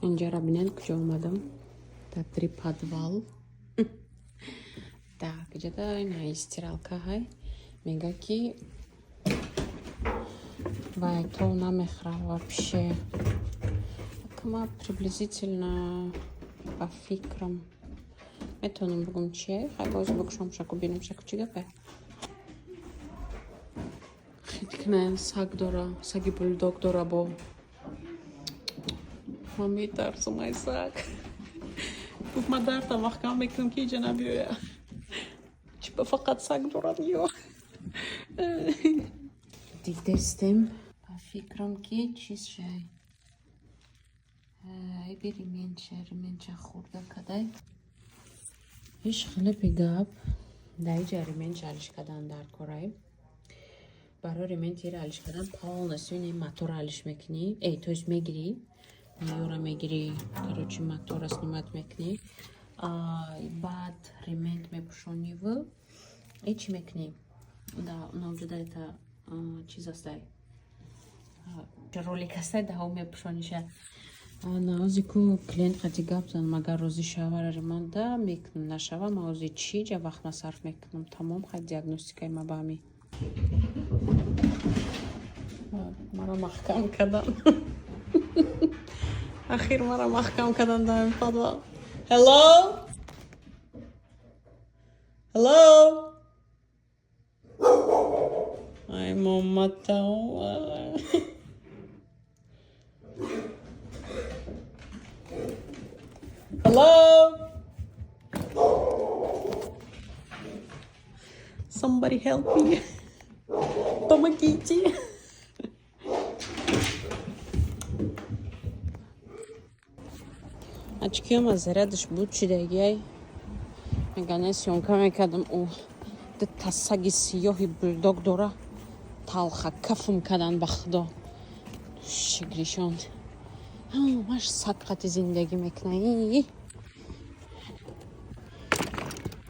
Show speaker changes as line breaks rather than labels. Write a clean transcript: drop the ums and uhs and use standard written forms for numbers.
اینجا ببینید کجا اومدم. در подвал. Так, где-то на стиралка хай. Мега ки то намехра вообще. Кама приблизительно по фикрам. Это нам богом че. Хай боз богшом шакубинам шакучигапе. Хиткне сагдора, саги бульдогдора бо. Мамитар сумай саг. مادر تا محکم میکنم که جنابیه چی به فقط سگ دورم یو دیدستم فکرم که چیز شای بریم چه خورده کدای هیچ خیلی پیگاب دای جریمن چالش کردن در کارای برای ریمن تیر علیش کردن پال نسوینی موتور علیش میکنی ای توش میگیری میاره میگیری короче мотора снимать میکنی بعد ремонт میپوشونی و چی میکنی اونجا تا چیز است رولیک است ده هم میپوشونیشه نازیکو کلینت خیلی گفتن مگر روزی شاور ремонت ده میکنم نشوه موزی چی جا وقت مصرف میکنم تمام خیلی دیاگنوستیکای ما بامی مرا محکم کردن أخير مرة محكم كذا دايم فضل. Hello? Hello? Ay mamma tawa. Hello? Somebody help me. Помогите. очки هم از زردش بود چی دیگه میگن سیونکا میکردم او ده سگ سیاهی بلدوگ داره تلخه کفم کردن بخدا شگریشان ماش سگ خطی زندگی میکنه